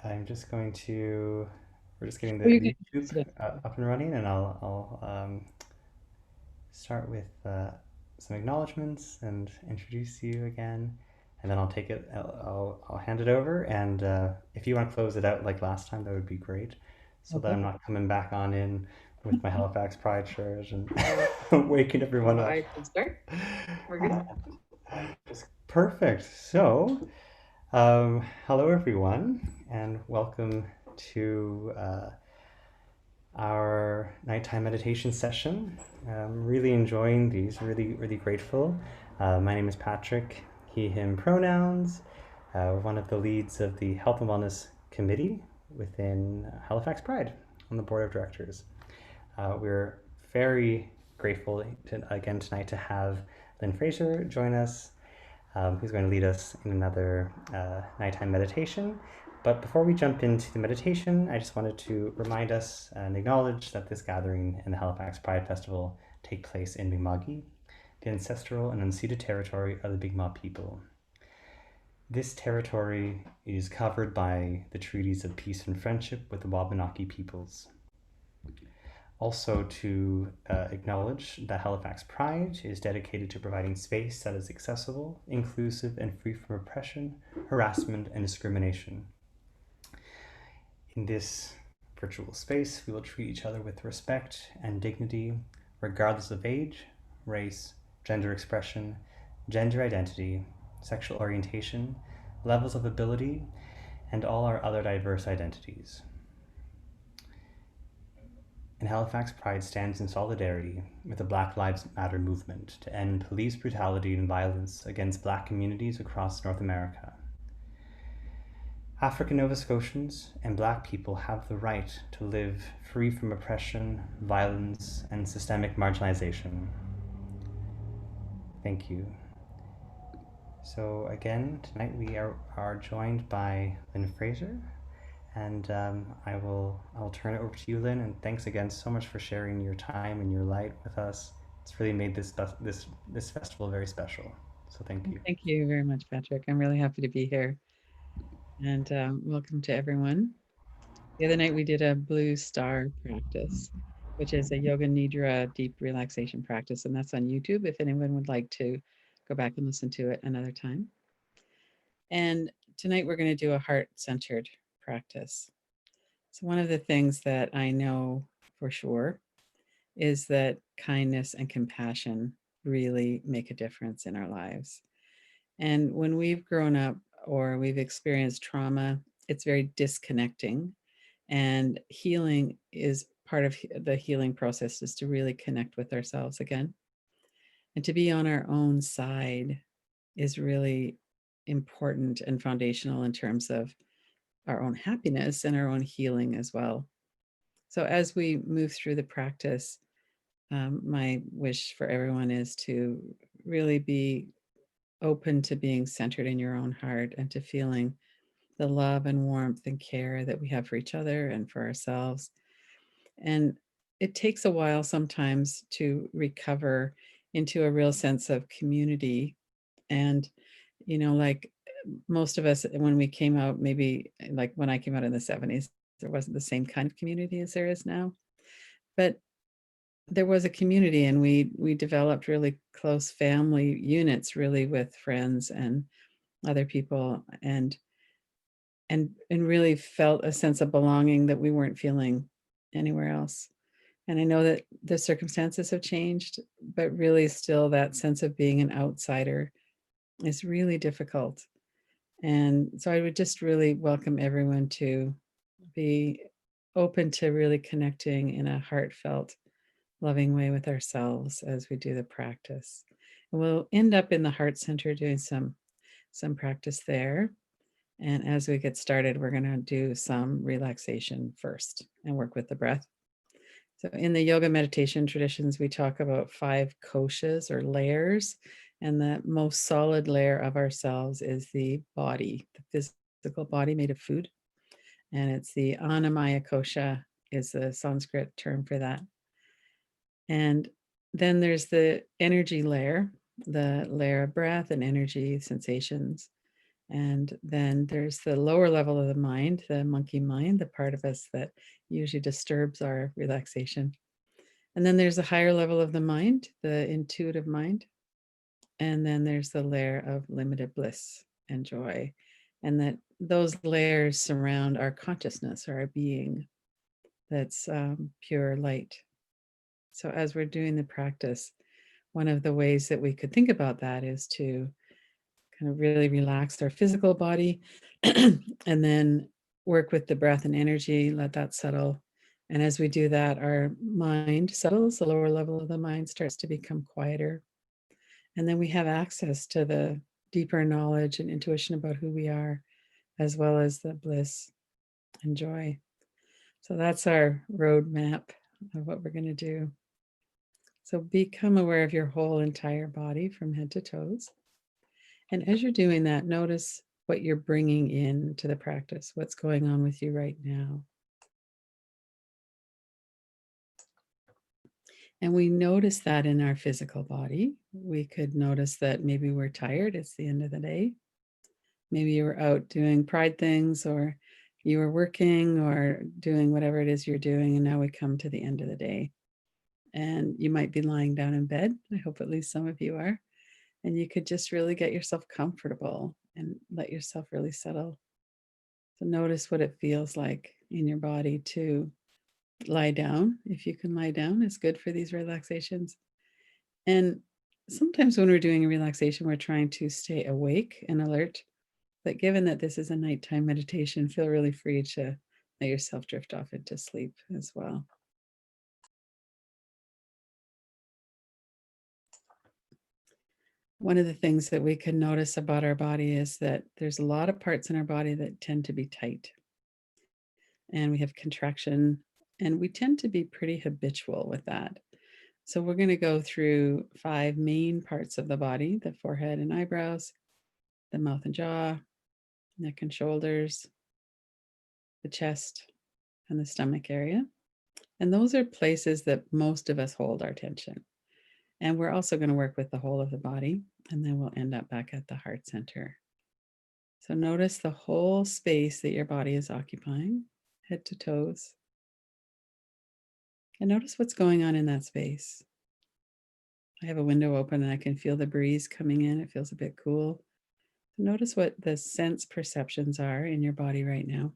I'm just going to, we're just getting Oh, you're the good. YouTube up and running, and I'll start with some acknowledgements and introduce you again, and then I'll take it, I'll hand it over, and if you want to close it out like last time, that would be great, so that Okay. I'm not coming back on in with my Halifax Pride shirt and waking everyone up. I can start. We're good. Just perfect. So, hello everyone, and welcome to our nighttime meditation session. I'm really enjoying these, really grateful. My name is Patrick, he, him pronouns. One of the leads of the Health and Wellness Committee within Halifax Pride on the board of directors. We're very grateful again tonight to have Lynn Fraser join us, who's going to lead us in another nighttime meditation. But before we jump into the meditation, I just wanted to remind us and acknowledge that this gathering in the Halifax Pride Festival take place in Mi'kmaq, the ancestral and unceded territory of the Mi'kmaq people. This territory is covered by the treaties of peace and friendship with the Wabanaki peoples. Also, to acknowledge that Halifax Pride is dedicated to providing space that is accessible, inclusive, and free from oppression, harassment, and discrimination. In this virtual space, we will treat each other with respect and dignity, regardless of age, race, gender expression, gender identity, sexual orientation, levels of ability, and all our other diverse identities. And Halifax Pride stands in solidarity with the Black Lives Matter movement to end police brutality and violence against Black communities across North America. African Nova Scotians and Black people have the right to live free from oppression, violence, and systemic marginalization. Thank you. So again, tonight we are joined by Lynn Fraser, and I'll turn it over to you, Lynn. And thanks again so much for sharing your time and your light with us. It's really made this festival very special. So thank you. Thank you very much, Patrick. I'm really happy to be here. And welcome to everyone. The other night we did a blue star practice, which is a yoga nidra deep relaxation practice. And that's on YouTube if anyone would like to go back and listen to it another time. And tonight we're going to do a heart centered practice. So, one of the things that I know for sure is that kindness and compassion really make a difference in our lives. And when we've grown up or we've experienced trauma, it's very disconnecting. And healing is part of the healing process is to really connect with ourselves again. And to be on our own side is really important and foundational in terms of our own happiness and our own healing as well. So, as we move through the practice, my wish for everyone is to really be open to being centered in your own heart and to feeling the love and warmth and care that we have for each other and for ourselves. And it takes a while sometimes to recover into a real sense of community. And, like most of us, when we came out, maybe like when I came out in the 70s, there wasn't the same kind of community as there is now. But there was a community and we developed really close family units really with friends and other people and really felt a sense of belonging that we weren't feeling anywhere else. And I know that the circumstances have changed, but really still that sense of being an outsider is really difficult. And so I would just really welcome everyone to be open to really connecting in a heartfelt, loving way with ourselves as we do the practice. And we'll end up in the heart center doing some practice there. And as we get started, we're going to do some relaxation first and work with the breath. So, in the yoga meditation traditions, we talk about 5 koshas or layers. And the most solid layer of ourselves is the body, the physical body made of food. And it's the Annamaya kosha, is the Sanskrit term for that. And then there's the energy layer, the layer of breath and energy sensations. And then there's the lower level of the mind, the monkey mind, the part of us that usually disturbs our relaxation. And then there's a higher level of the mind, the intuitive mind. And then there's the layer of limited bliss and joy. And that those layers surround our consciousness or our being that's pure light. So as we're doing the practice, one of the ways that we could think about that is to kind of really relax our physical body and then work with the breath and energy, let that settle. And as we do that, our mind settles, the lower level of the mind starts to become quieter. And then we have access to the deeper knowledge and intuition about who we are, as well as the bliss and joy. So that's our roadmap of what we're going to do. So become aware of your whole entire body from head to toes. And as you're doing that, notice what you're bringing in to the practice, what's going on with you right now. And we notice that in our physical body. We could notice that maybe we're tired, it's the end of the day. Maybe you were out doing pride things, or you were working or doing whatever it is you're doing. And now we come to the end of the day. And you might be lying down in bed. I hope at least some of you are. And you could just really get yourself comfortable and let yourself really settle. So notice what it feels like in your body to lie down. If you can lie down, it's good for these relaxations. And sometimes when we're doing a relaxation, we're trying to stay awake and alert. But given that this is a nighttime meditation, feel really free to let yourself drift off into sleep as well. One of the things that we can notice about our body is that there's a lot of parts in our body that tend to be tight. And we have contraction, and we tend to be pretty habitual with that. So we're going to go through 5 main parts of the body: the forehead and eyebrows, the mouth and jaw, neck and shoulders, the chest, and the stomach area. And those are places that most of us hold our tension. And we're also going to work with the whole of the body, and then we'll end up back at the heart center. So notice the whole space that your body is occupying, head to toes. And notice what's going on in that space. I have a window open and I can feel the breeze coming in. It feels a bit cool. Notice what the sense perceptions are in your body right now.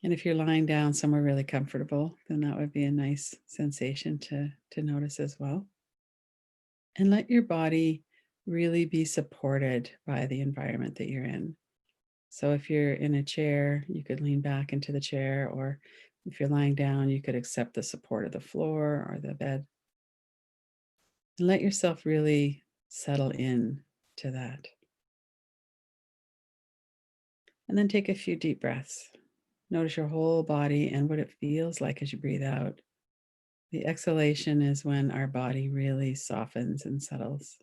And if you're lying down somewhere really comfortable, then that would be a nice sensation to notice as well. And let your body really be supported by the environment that you're in. So if you're in a chair, you could lean back into the chair, or if you're lying down, you could accept the support of the floor or the bed. And let yourself really settle in to that. And then take a few deep breaths. Notice your whole body and what it feels like as you breathe out. The exhalation is when our body really softens and settles.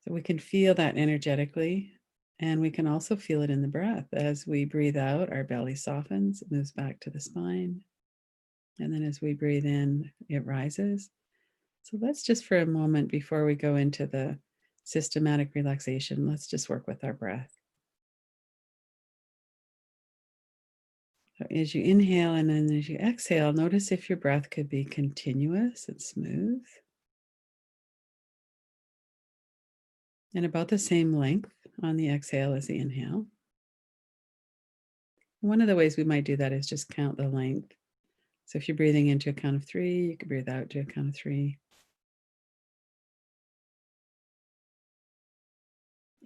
So we can feel that energetically, and we can also feel it in the breath. As we breathe out, our belly softens, it moves back to the spine. And then as we breathe in, it rises. So let's just for a moment before we go into the systematic relaxation, let's just work with our breath. So as you inhale and then as you exhale, notice if your breath could be continuous and smooth and about the same length on the exhale as the inhale. One of the ways we might do that is just count the length. So if you're breathing into a count of 3, you could breathe out to a count of 3.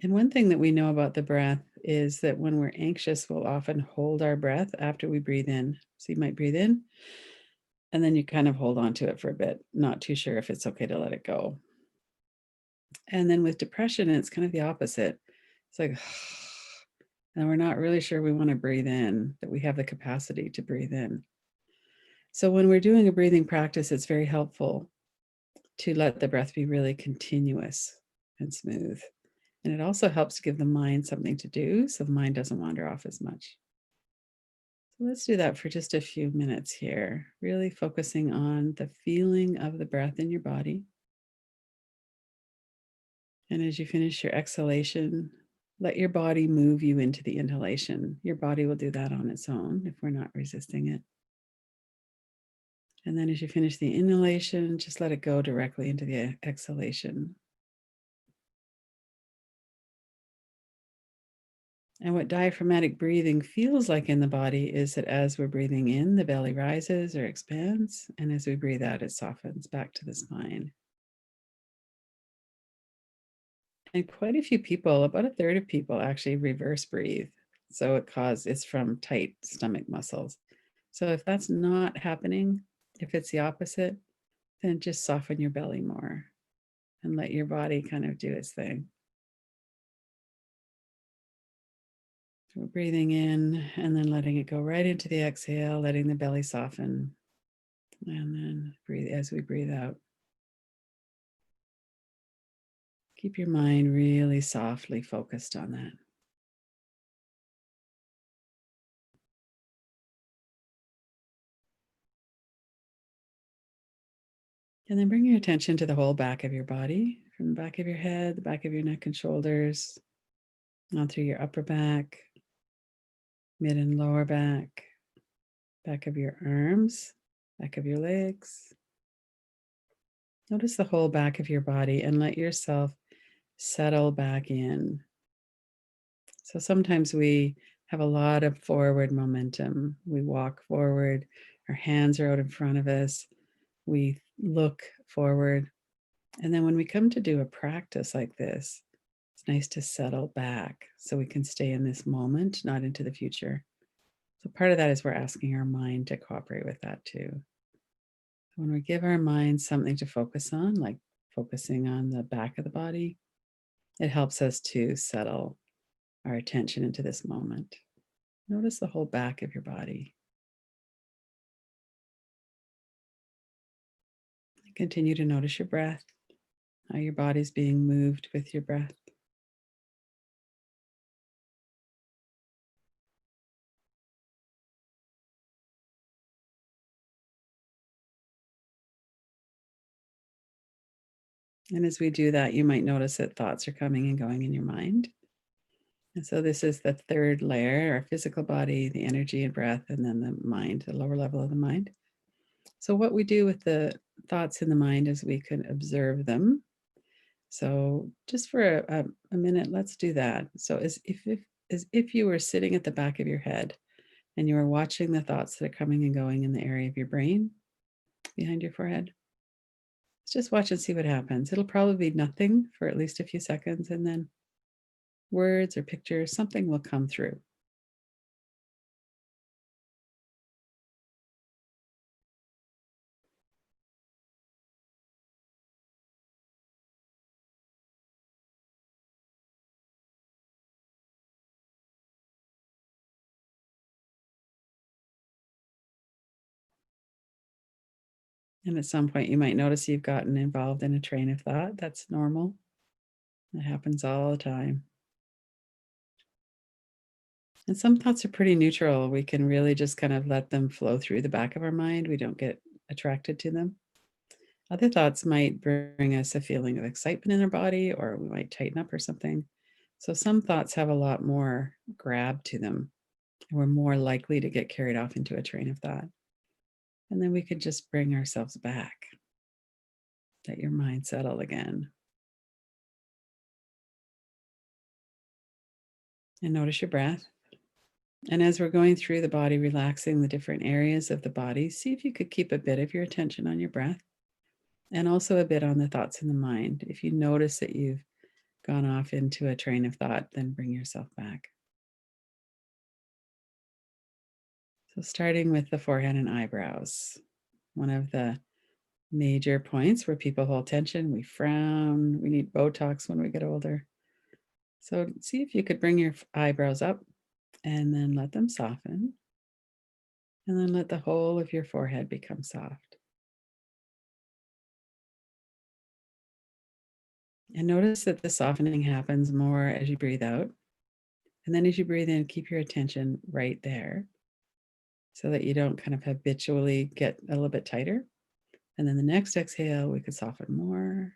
And one thing that we know about the breath is that when we're anxious, we'll often hold our breath after we breathe in. So you might breathe in, and then you kind of hold on to it for a bit, not too sure if it's okay to let it go. And then with depression, it's kind of the opposite. It's like, and we're not really sure we want to breathe in, that we have the capacity to breathe in. So when we're doing a breathing practice, it's very helpful to let the breath be really continuous and smooth. And it also helps to give the mind something to do so the mind doesn't wander off as much. So let's do that for just a few minutes here, really focusing on the feeling of the breath in your body. And as you finish your exhalation, let your body move you into the inhalation. Your body will do that on its own if we're not resisting it. And then as you finish the inhalation, just let it go directly into the exhalation. And what diaphragmatic breathing feels like in the body is that as we're breathing in, the belly rises or expands. And as we breathe out, it softens back to the spine. And quite a few people, about a third of people, actually reverse breathe. So it's from tight stomach muscles. So if that's not happening, if it's the opposite, then just soften your belly more and let your body kind of do its thing. So we're breathing in and then letting it go right into the exhale, letting the belly soften. And then breathe as we breathe out. Keep your mind really softly focused on that. And then bring your attention to the whole back of your body, from the back of your head, the back of your neck and shoulders, on through your upper back, mid and lower back of your arms, back of your legs. Notice the whole back of your body and let yourself settle back in. So sometimes we have a lot of forward momentum. We walk forward, our hands are out in front of us, we look forward. And then when we come to do a practice like this, it's nice to settle back so we can stay in this moment, not into the future. So part of that is we're asking our mind to cooperate with that too. When we give our mind something to focus on, like focusing on the back of the body, it helps us to settle our attention into this moment. Notice the whole back of your body. Continue to notice your breath, how your body's being moved with your breath. And as we do that, you might notice that thoughts are coming and going in your mind. And so this is the third layer, our physical body, the energy and breath, and then the mind, the lower level of the mind. So what we do with the thoughts in the mind is we can observe them. So just for a minute, let's do that. So as if you were sitting at the back of your head and you were watching the thoughts that are coming and going in the area of your brain behind your forehead. Let's just watch and see what happens. It'll probably be nothing for at least a few seconds, and then words or pictures, something will come through. And at some point, you might notice you've gotten involved in a train of thought. That's normal. It happens all the time. And some thoughts are pretty neutral. We can really just kind of let them flow through the back of our mind. We don't get attracted to them. Other thoughts might bring us a feeling of excitement in our body, or we might tighten up or something. So some thoughts have a lot more grab to them. And we're more likely to get carried off into a train of thought. And then we could just bring ourselves back. Let your mind settle again. And notice your breath. And as we're going through the body, relaxing the different areas of the body, see if you could keep a bit of your attention on your breath and also a bit on the thoughts in the mind. If you notice that you've gone off into a train of thought, then bring yourself back. So, starting with the forehead and eyebrows, one of the major points where people hold tension, we frown, we need Botox when we get older. So, see if you could bring your eyebrows up and then let them soften. And then let the whole of your forehead become soft. And notice that the softening happens more as you breathe out. And then as you breathe in, keep your attention right there so that you don't kind of habitually get a little bit tighter. And then the next exhale, we could soften more.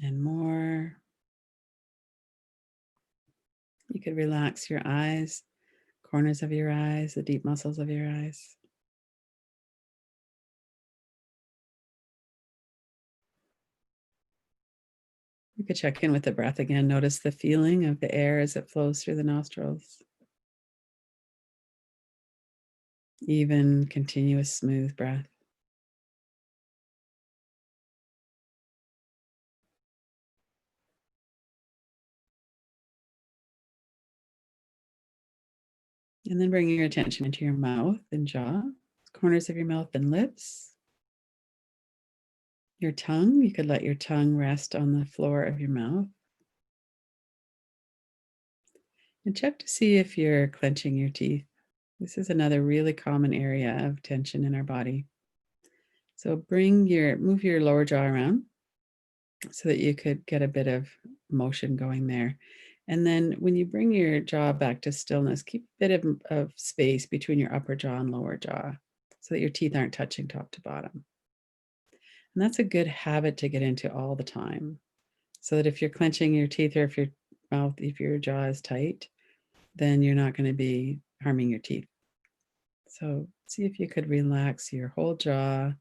and more. You could relax your eyes, corners of your eyes, the deep muscles of your eyes. You could check in with the breath again. Notice the feeling of the air as it flows through the nostrils. Even, continuous, smooth breath. And then bring your attention into your mouth and jaw, corners of your mouth and lips. Your tongue, you could let your tongue rest on the floor of your mouth. And check to see if you're clenching your teeth. This is another really common area of tension in our body. So move your lower jaw around so that you could get a bit of motion going there. And then when you bring your jaw back to stillness, keep a bit of space between your upper jaw and lower jaw so that your teeth aren't touching top to bottom. And that's a good habit to get into all the time. So that if you're clenching your teeth or if your jaw is tight, then you're not going to be harming your teeth. So see if you could relax your whole jaw,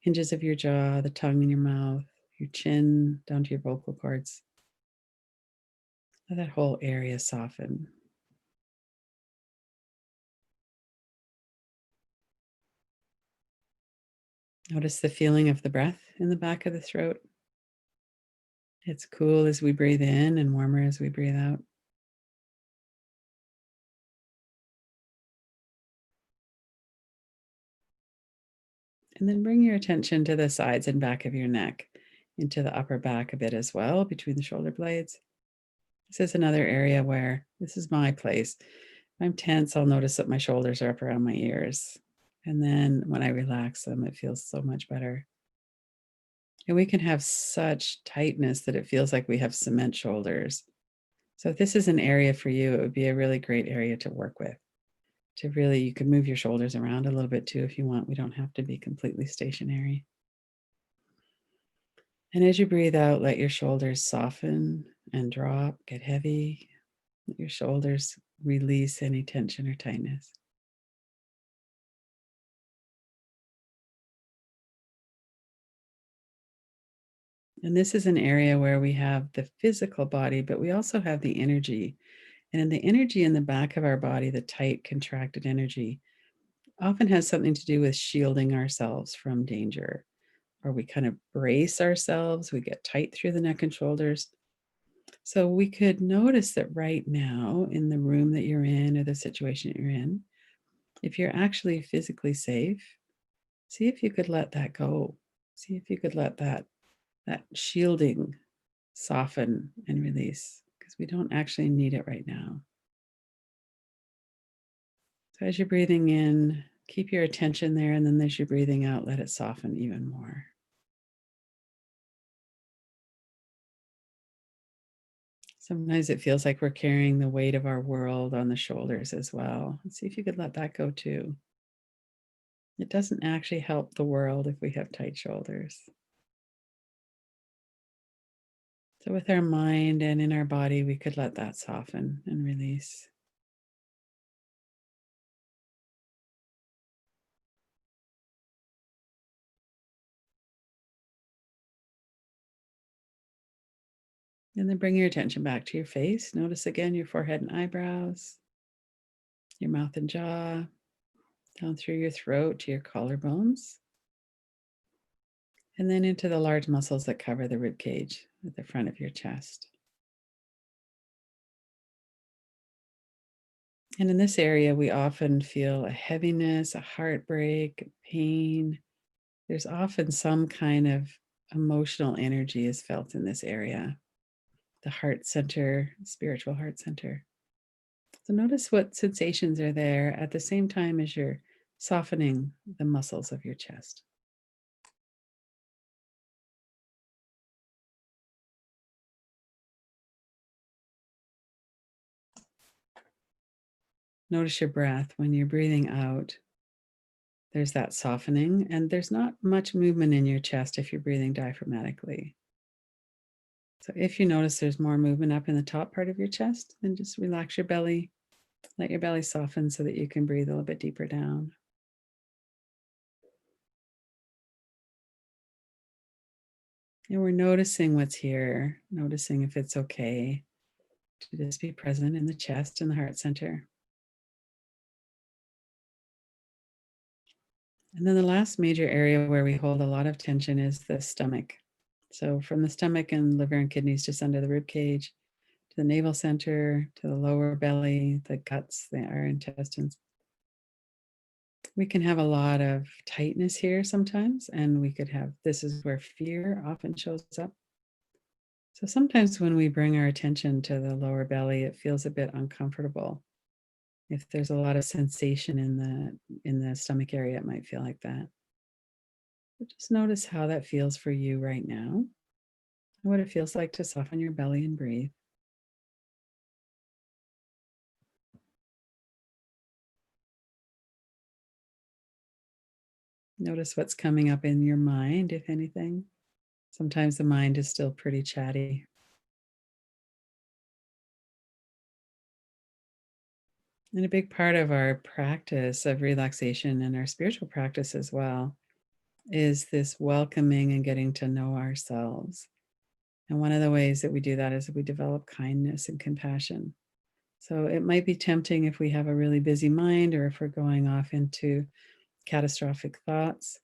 hinges of your jaw, the tongue in your mouth, your chin down to your vocal cords. Let that whole area soften. Notice the feeling of the breath in the back of the throat. It's cool as we breathe in and warmer as we breathe out. And then bring your attention to the sides and back of your neck, into the upper back a bit as well, between the shoulder blades. This is another area where this is my place. If I'm tense, I'll notice that my shoulders are up around my ears. And then when I relax them, it feels so much better. And we can have such tightness that it feels like we have cement shoulders. So if this is an area for you, it would be a really great area to work with. You can move your shoulders around a little bit too if you want. We don't have to be completely stationary. And as you breathe out, let your shoulders soften and drop, get heavy. Let your shoulders release any tension or tightness. And this is an area where we have the physical body, but we also have the energy. And in the energy in the back of our body, the tight, contracted energy, often has something to do with shielding ourselves from danger, or we kind of brace ourselves, we get tight through the neck and shoulders. So we could notice that right now in the room that you're in or the situation that you're in, if you're actually physically safe, see if you could let that go. See if you could let that shielding soften and release, because we don't actually need it right now. So as you're breathing in, keep your attention there, and then as you're breathing out, let it soften even more. Sometimes it feels like we're carrying the weight of our world on the shoulders as well. Let's see if you could let that go too. It doesn't actually help the world if we have tight shoulders. So with our mind and in our body, we could let that soften and release. And then bring your attention back to your face. Notice again your forehead and eyebrows, your mouth and jaw, down through your throat to your collarbones, and then into the large muscles that cover the rib cage at the front of your chest. And in this area, we often feel a heaviness, a heartbreak, pain. There's often some kind of emotional energy is felt in this area, the heart center, spiritual heart center. So notice what sensations are there at the same time as you're softening the muscles of your chest. Notice your breath. When you're breathing out, there's that softening, and there's not much movement in your chest if you're breathing diaphragmatically. So if you notice there's more movement up in the top part of your chest, then just relax your belly. Let your belly soften so that you can breathe a little bit deeper down. And we're noticing what's here, noticing if it's okay to just be present in the chest and the heart center. And then the last major area where we hold a lot of tension is the stomach. So from the stomach and liver and kidneys just under the rib cage to the navel center, to the lower belly, the guts, our intestines. We can have a lot of tightness here sometimes, and we could have, this is where fear often shows up. So sometimes when we bring our attention to the lower belly, it feels a bit uncomfortable. If there's a lot of sensation in the stomach area, it might feel like that. But just notice how that feels for you right now, and what it feels like to soften your belly and breathe. Notice what's coming up in your mind, if anything. Sometimes the mind is still pretty chatty. And a big part of our practice of relaxation and our spiritual practice as well is this welcoming and getting to know ourselves. And one of the ways that we do that is we develop kindness and compassion. So it might be tempting if we have a really busy mind or if we're going off into catastrophic thoughts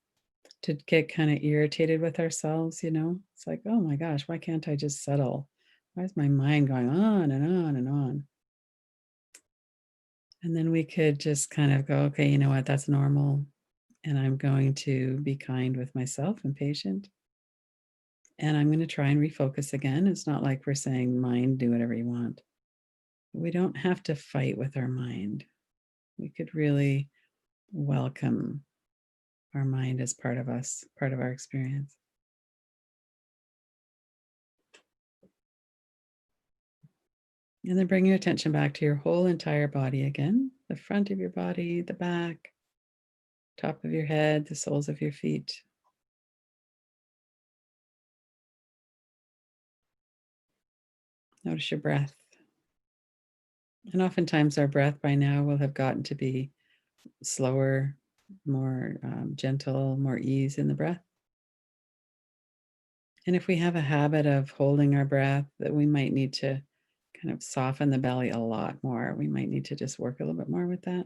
to get kind of irritated with ourselves, It's like, oh my gosh, why can't I just settle? Why is my mind going on and on and on? And then we could just kind of go, okay, you know what, that's normal. And I'm going to be kind with myself and patient. And I'm going to try and refocus again. It's not like we're saying, mind, do whatever you want. We don't have to fight with our mind. We could really welcome our mind as part of us, part of our experience. And then bring your attention back to your whole entire body again, the front of your body, the back, top of your head, the soles of your feet. Notice your breath. And oftentimes our breath by now will have gotten to be slower, more gentle, more ease in the breath. And if we have a habit of holding our breath, that we might need to kind of soften the belly a lot more. We might need to just work a little bit more with that.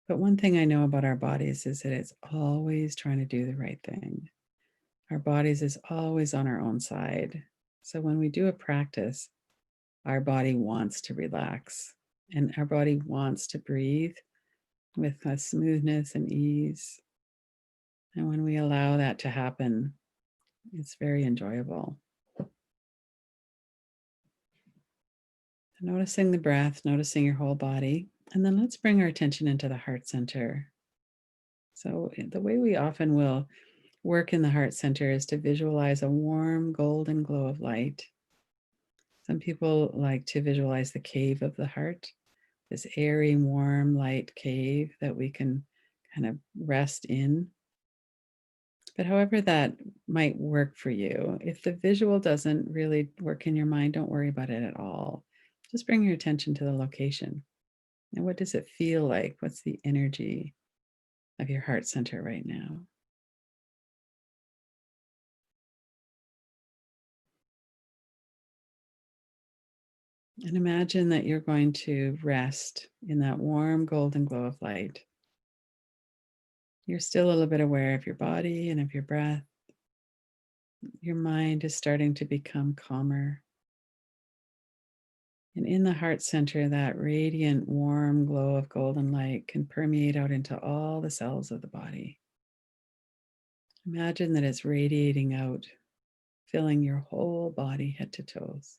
But one thing I know about our bodies is that it's always trying to do the right thing. Our bodies is always on our own side. So when we do a practice, our body wants to relax and our body wants to breathe with a smoothness and ease. And when we allow that to happen, it's very enjoyable. Noticing the breath, noticing your whole body. And then let's bring our attention into the heart center. So, the way we often will work in the heart center is to visualize a warm golden glow of light. Some people like to visualize the cave of the heart, this airy, warm, light cave that we can kind of rest in. But however that might work for you, if the visual doesn't really work in your mind, don't worry about it at all. Just bring your attention to the location. And what does it feel like? What's the energy of your heart center right now? And imagine that you're going to rest in that warm golden glow of light. You're still a little bit aware of your body and of your breath. Your mind is starting to become calmer. And in the heart center, that radiant, warm glow of golden light can permeate out into all the cells of the body. Imagine that it's radiating out, filling your whole body head to toes.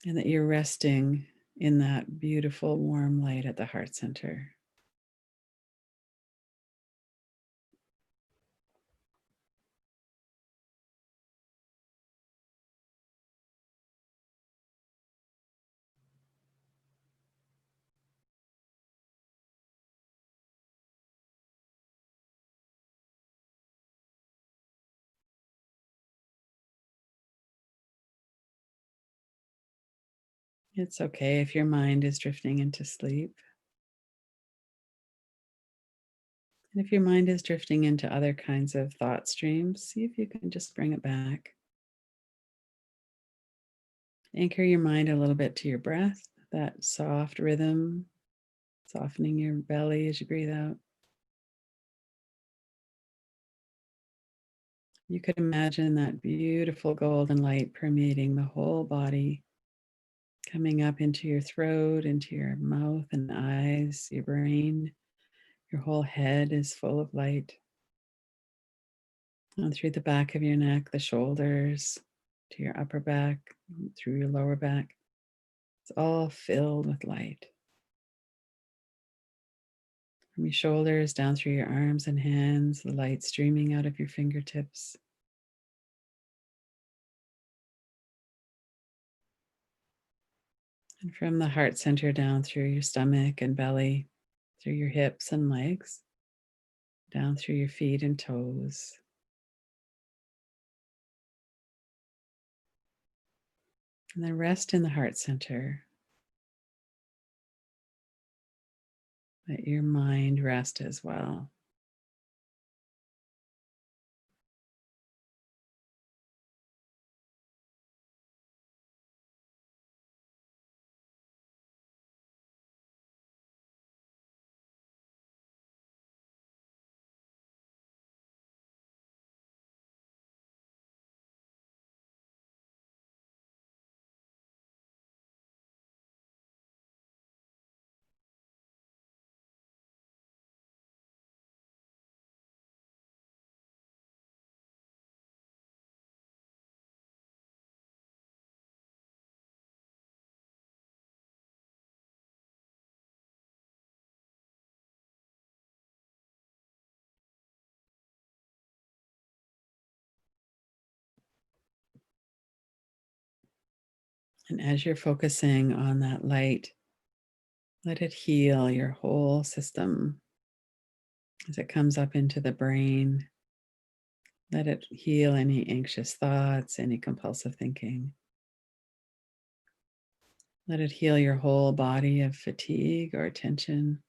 And that you're resting in that beautiful, warm light at the heart center. It's okay if your mind is drifting into sleep. And if your mind is drifting into other kinds of thought streams, see if you can just bring it back. Anchor your mind a little bit to your breath, that soft rhythm, softening your belly as you breathe out. You could imagine that beautiful golden light permeating the whole body, coming up into your throat, into your mouth and eyes, your brain. Your whole head is full of light. And through the back of your neck, the shoulders, to your upper back, through your lower back. It's all filled with light. From your shoulders down through your arms and hands, the light streaming out of your fingertips. And from the heart center down through your stomach and belly, through your hips and legs, down through your feet and toes. And then rest in the heart center. Let your mind rest as well. And as you're focusing on that light, let it heal your whole system as it comes up into the brain. Let it heal any anxious thoughts, any compulsive thinking. Let it heal your whole body of fatigue or tension,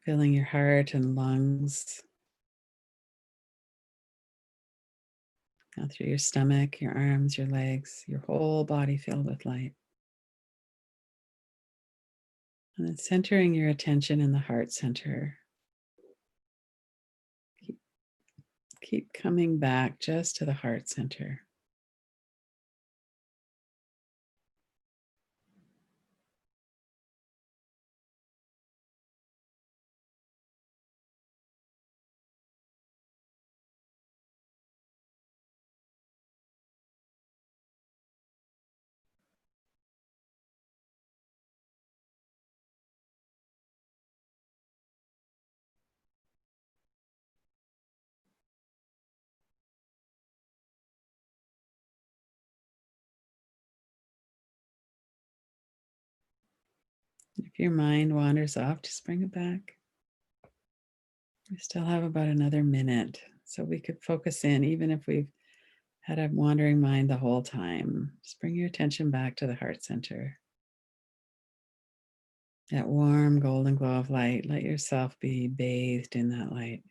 filling your heart and lungs, out through your stomach, your arms, your legs, your whole body filled with light. And then centering your attention in the heart center. Keep coming back just to the heart center. If your mind wanders off, just bring it back. We still have about another minute, so we could focus in, even if we've had a wandering mind the whole time. Just bring your attention back to the heart center. That warm golden glow of light, let yourself be bathed in that light.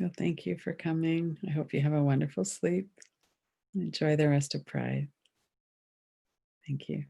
Well, thank you for coming. I hope you have a wonderful sleep. Enjoy the rest of Pride. Thank you.